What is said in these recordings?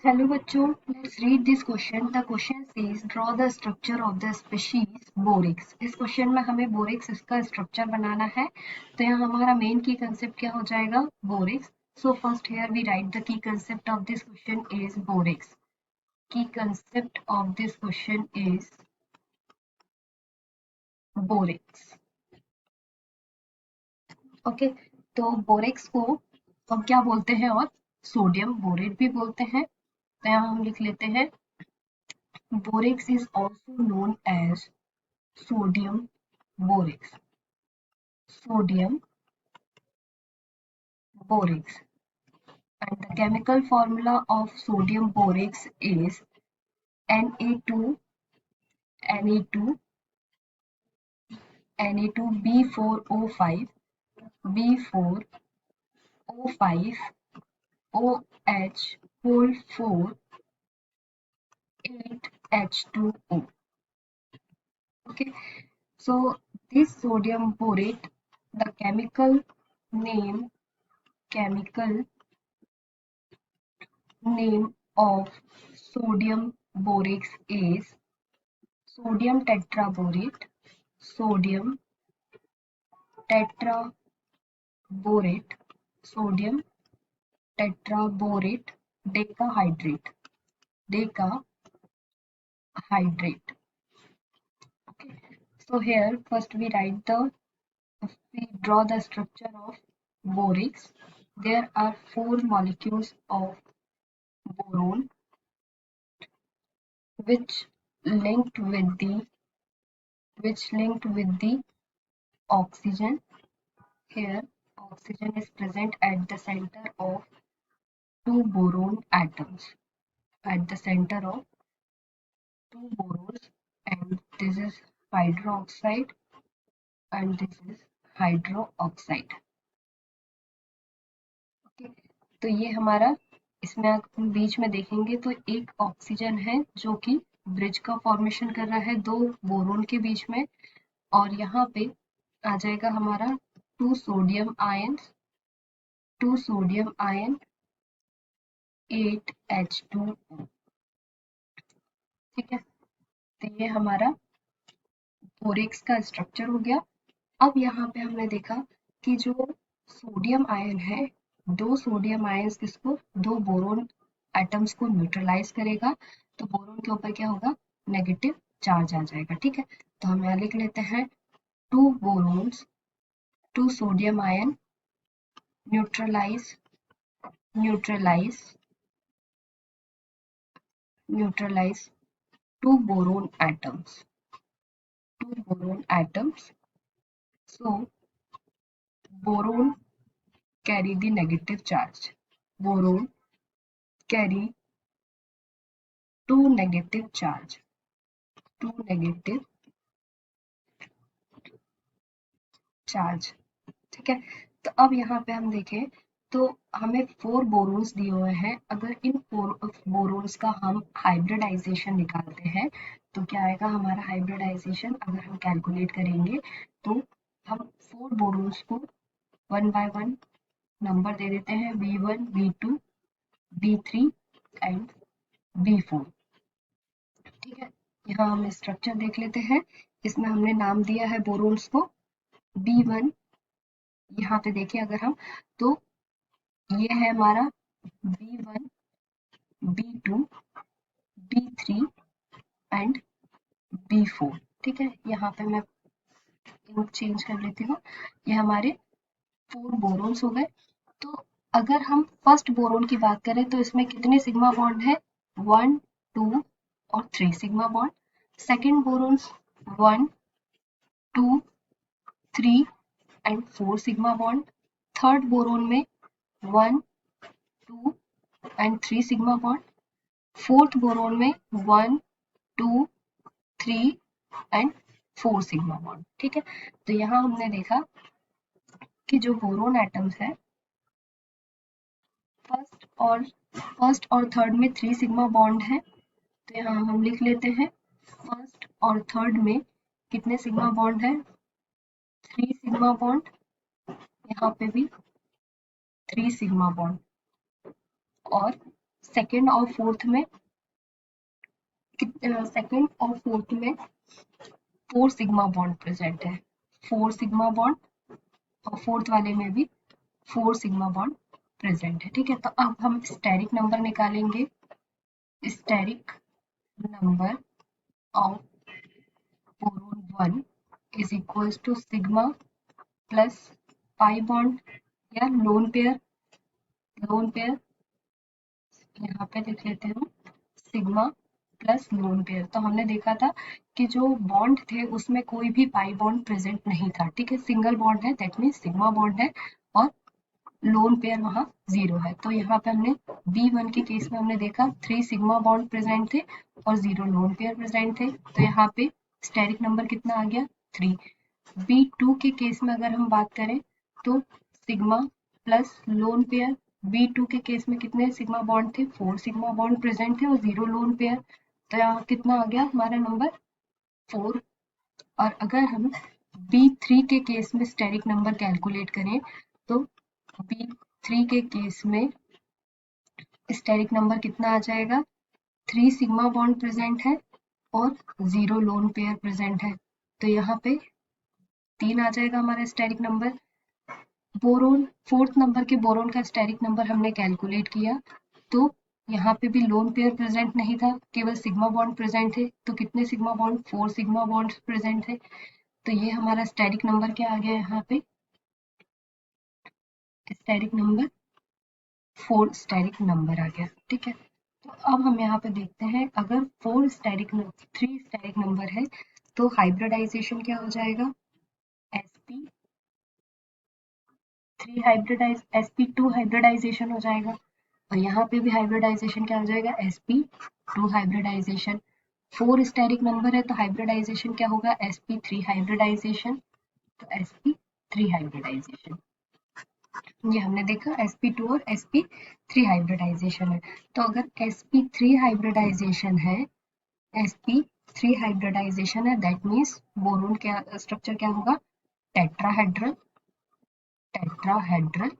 Hello बच्चों, let's read this question. The question says draw the structure of the species borax. इस question में हमें borax इसका structure बनाना है, तो यहाँ हमारा मेन की कंसेप्ट क्या हो जाएगा, borax. So first here we write the key concept of this question is borax. Key concept of this question is borax. Okay, तो बोरेक्स को हम क्या बोलते हैं, और सोडियम बोरेट भी बोलते हैं. तो यहाँ हम लिख लेते हैं borax is also known as sodium borax. Sodium borax. And the chemical formula of sodium borax is Na2 Na2 Na2B4O5 B4O5 OH whole 4 8H2O. Okay, so this sodium borate, the name chemical name of sodium borax is sodium tetraborate. Sodium tetraborate. Sodium tetraborate decahydrate. Decahydrate. Okay. So here first we draw the structure of borax. There are 4 molecules of boron which linked with the oxygen. Here oxygen is present at the center of 2 boron atoms. At the center of 2 borons, and this is hydroxide and this is hydroxide. Okay, तो ये हमारा, इसमें हम बीच में देखेंगे तो एक oxygen है जो कि ब्रिज का फॉर्मेशन कर रहा है 2 बोरोन के बीच में, और यहाँ पे आ जाएगा हमारा 2 सोडियम आयन 8H2O. ठीक है, तो ये हमारा बोरेक्स का स्ट्रक्चर हो गया. अब यहाँ पे हमने देखा कि जो सोडियम आयन है, 2 सोडियम आयंस किसको, 2 बोरोन एटम्स को न्यूट्रलाइज करेगा, तो बोरोन के ऊपर क्या होगा, नेगेटिव चार्ज आ जाएगा. ठीक है, तो हम यहाँ लिख लेते हैं 2 borons 2 sodium ion neutralise 2 boron atoms. So boron carry the negative charge. Boron carry 2 negative charge. ठीक है, तो अब यहाँ पे हम देखें तो हमें 4 बोरोन्स दिए हुए हैं. अगर इन 4 बोरोन्स का हम हाइब्रिडाइजेशन निकालते हैं तो क्या आएगा हमारा हाइब्रिडाइजेशन, अगर हम कैलकुलेट करेंगे तो हम 4 बोरोन्स को 1 by 1 नंबर दे देते हैं, B1 B2 B3 and B4. ठीक है, यहाँ हम स्ट्रक्चर देख लेते हैं. इसमें हमने नाम दिया है बोरोन्स को B1. यहाँ पे देखिए अगर हम, तो ये है हमारा B1 B2 B3 and B4. ठीक है, यहाँ पे मैं इंक चेंज कर लेती हूँ. ये हमारे 4 बोरोन्स हो गए. तो अगर हम फर्स्ट बोरोन की बात करें तो इसमें कितने सिग्मा बॉन्ड है, 1 2 और 3 sigma bond. Second boron 1 2 3 and 4 sigma bond. Third boron में 1 2 and 3 sigma bond. Fourth boron में 1 2 3 एंड 4 सिग्मा बॉन्ड. ठीक है, तो यहाँ हमने देखा कि जो बोरोन एटम्स है फर्स्ट और थर्ड में 3 सिग्मा बॉन्ड है, तो यहाँ हम लिख लेते हैं फर्स्ट और थर्ड में कितने सिग्मा बॉन्ड है, 3 सिग्मा बॉन्ड. यहाँ पे भी 3 सिग्मा बॉन्ड, और सेकेंड और फोर्थ में सेकेंड और फोर्थ में 4 सिग्मा बॉन्ड प्रेजेंट है, 4 सिग्मा बॉन्ड, और फोर्थ वाले में भी 4 सिग्मा बॉन्ड प्रेजेंट है। ठीक है, तो अब हम स्टेरिक नंबर निकालेंगे। Steric number of boron 1 is equals to sigma plus pi bond या लोन पेयर यहाँ पे लिख लेते हैं सिग्मा प्लस लोन पेयर। तो हमने देखा था कि जो बॉन्ड थे उसमें कोई भी पाई बॉन्ड प्रेजेंट नहीं था। ठीक है, सिंगल बॉन्ड है, दैट मीन्स सिग्मा बॉन्ड है, और लोन पेयर वहां 0 है। तो यहाँ पे हमने B1 के केस में हमने देखा 3 सिग्मा बॉन्ड प्रेजेंट थे और 0 लोन पेयर प्रेजेंट थे। तो यहाँ पे स्टेरिक नंबर कितना आ गया 3। B2 के केस में अगर हम बात करें तो sigma plus lone pair, B2 के केस में कितने सिग्मा बॉन्ड थे, 4 सिग्मा बॉन्ड प्रेजेंट थे और 0 लोन पेयर। तो यहाँ कितना आ गया हमारा नंबर 4। और अगर हम B3 के केस में स्टेरिक नंबर कैलकुलेट करें तो B3 के केस में स्टेरिक नंबर कितना आ जाएगा, 3 सिग्मा बॉन्ड प्रेजेंट है और 0 लोन पेयर प्रेजेंट है। तो यहाँ पे 3 आ जाएगा हमारा steric number. Boron fourth number के बोरोन का स्टेरिक नंबर हमने कैलकुलेट किया तो यहाँ पे भी लोन पेयर प्रेजेंट नहीं था, केवल सिग्मा बॉन्ड प्रेजेंट थे। तो कितने sigma bond, 4 sigma bond present है। तो ये हमारा स्टेरिक नंबर क्या आ गया यहाँ पे, स्टेरिक नंबर 4 स्टेरिक नंबर आ गया। ठीक है, तो अब हम यहाँ पे देखते हैं अगर 3 स्टेरिक नंबर है तो हाइब्रिडाइजेशन क्या हो जाएगा, sp2 हाइब्रिडाइजेशन हो जाएगा। और यहाँ पे भी हाइब्रिडाइजेशन क्या हो जाएगा, sp2 हाइब्रिडाइजेशन। 4 स्टेरिक नंबर है तो हाइब्रिडाइजेशन क्या होगा, sp3 हाइब्रिडाइजेशन। तो sp3 हाइब्रिडाइजेशन ये हमने देखा, sp2 और sp3 हाइब्रिडाइजेशन है। तो अगर sp3 हाइब्रिडाइजेशन है, sp3 हाइब्रिडाइजेशन है, दैट मीन्स बोरोन क्या स्ट्रक्चर क्या होगा, टेट्राहेड्रल, टेट्राहेड्रल।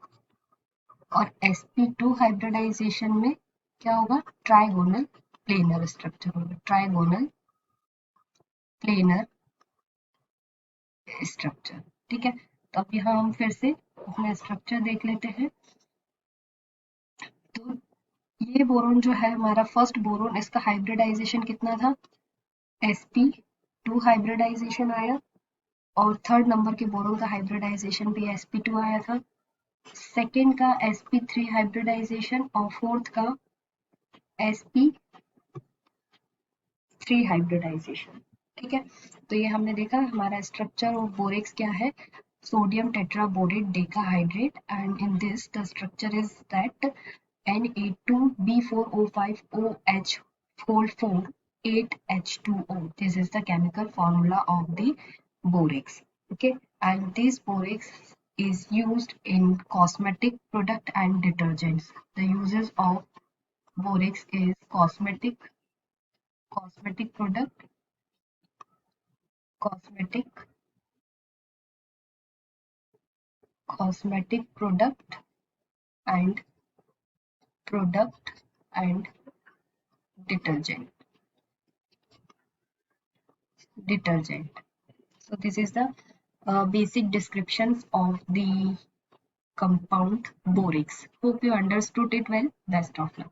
और sp2 हाइब्रिडाइजेशन में क्या होगा, ट्राइगोनल प्लेनर स्ट्रक्चर होगा, ट्राइगोनल प्लेनर स्ट्रक्चर। ठीक है, तो अब यहाँ हम फिर से अपना स्ट्रक्चर देख लेते हैं। तो ये बोरोन जो है हमारा फर्स्ट बोरोन, इसका हाइब्रिडाइजेशन कितना था, sp2 हाइब्रिडाइजेशन आया। और थर्ड नंबर के बोरोन का हाइब्रिडाइजेशन भी sp2 आया था। सेकेंड का sp3 हाइब्रिडाइजेशन और फोर्थ का sp3 हाइब्रिडाइजेशन। ठीक है, तो ये हमने देखा हमारा स्ट्रक्चर ऑफ बोरेक्स क्या है, sodium tetraborate decahydrate, and in this the structure is that Na2B4O5OH whole 4 8H2O. This is the chemical formula of the borax. Okay, and this borax is used in cosmetic product and detergents. The uses of borax is cosmetic product, cosmetic product and detergent. So this is the basic descriptions of the compound borax. Hope you understood it well. Best of luck.